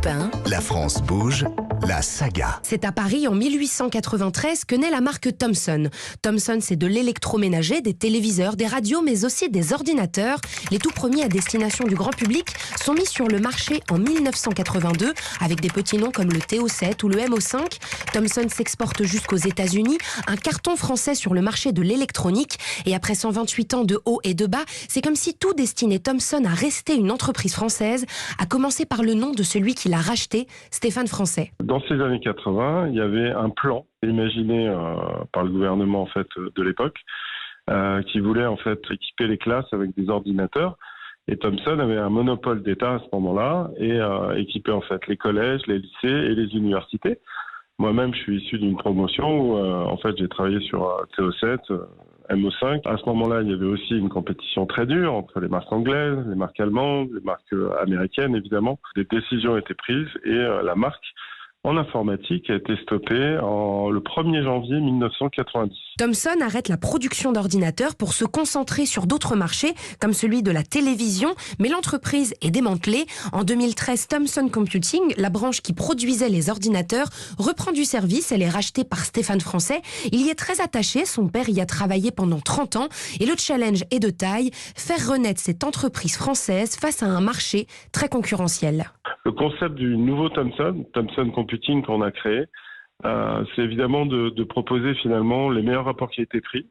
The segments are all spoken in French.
Europe 1. La France bouge, la saga. C'est à Paris en 1893 que naît la marque Thomson. Thomson, c'est de l'électroménager, des téléviseurs, des radios, mais aussi des ordinateurs. Les tout premiers à destination du grand public sont mis sur le marché en 1982 avec des petits noms comme le TO7 ou le MO5. Thomson s'exporte jusqu'aux États-Unis, un carton français sur le marché de l'électronique. Et après 128 ans de haut et de bas, c'est comme si tout destinait Thomson à rester une entreprise française, à commencer par le nom de celui qui l'a racheté, Stéphane Francet. Dans ces années 80, il y avait un plan imaginé par le gouvernement en fait de l'époque qui voulait en fait équiper les classes avec des ordinateurs. Et Thomson avait un monopole d'État à ce moment-là et équipait en fait les collèges, les lycées et les universités. Moi-même, je suis issu d'une promotion où en fait j'ai travaillé sur TO7, MO5. À ce moment-là, il y avait aussi une compétition très dure entre les marques anglaises, les marques allemandes, les marques américaines évidemment. Des décisions étaient prises et la marque en informatique a été stoppée le 1er janvier 1990. Thomson arrête la production d'ordinateurs pour se concentrer sur d'autres marchés, comme celui de la télévision, mais l'entreprise est démantelée. En 2013, Thomson Computing, la branche qui produisait les ordinateurs, reprend du service. Elle est rachetée par Stéphane Francet. Il y est très attaché, son père y a travaillé pendant 30 ans. Et le challenge est de taille, faire renaître cette entreprise française face à un marché très concurrentiel. Le concept du nouveau Thomson Computing qu'on a créé, c'est évidemment de proposer finalement les meilleurs rapports qualité-prix,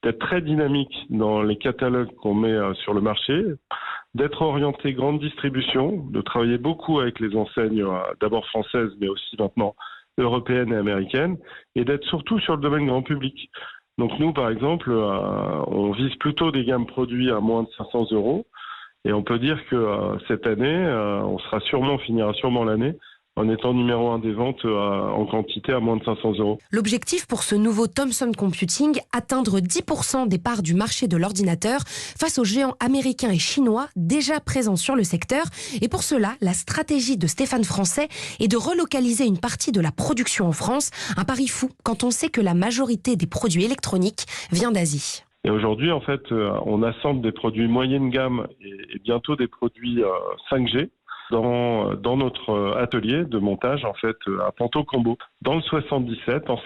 d'être très dynamique dans les catalogues qu'on met sur le marché, d'être orienté grande distribution, de travailler beaucoup avec les enseignes d'abord françaises mais aussi maintenant européennes et américaines, et d'être surtout sur le domaine grand public. Donc nous par exemple, on vise plutôt des gammes produits à moins de 500 €. Et on peut dire que cette année, on finira sûrement l'année en étant numéro 1 des ventes en quantité à moins de 500 €. L'objectif pour ce nouveau Thomson Computing, atteindre 10% des parts du marché de l'ordinateur face aux géants américains et chinois déjà présents sur le secteur. Et pour cela, la stratégie de Stéphane Francet est de relocaliser une partie de la production en France. Un pari fou quand on sait que la majorité des produits électroniques vient d'Asie. Et aujourd'hui, en fait, on assemble des produits moyenne gamme et bientôt des produits 5G dans notre atelier de montage, en fait, à Pontault-Combault, dans le 77, en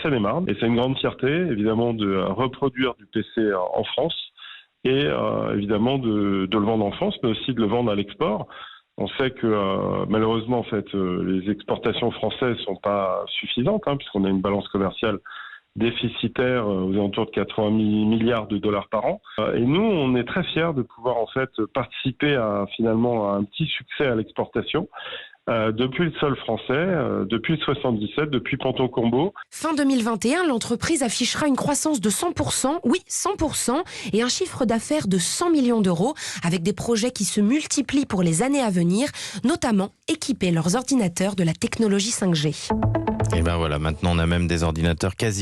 Seine-et-Marne. Et c'est une grande fierté, évidemment, de reproduire du PC en France et évidemment de le vendre en France, mais aussi de le vendre à l'export. On sait que malheureusement, en fait, les exportations françaises sont pas suffisantes, puisqu'on a une balance commerciale déficitaire aux alentours de 80 milliards de dollars par an. Et nous, on est très fiers de pouvoir en fait participer finalement à un petit succès à l'exportation depuis le sol français, depuis le 77, depuis Pontault-Combault. Fin 2021, l'entreprise affichera une croissance de 100%, oui 100%, et un chiffre d'affaires de 100 millions d'euros, avec des projets qui se multiplient pour les années à venir, notamment équiper leurs ordinateurs de la technologie 5G. Et ben voilà, maintenant on a même des ordinateurs quasi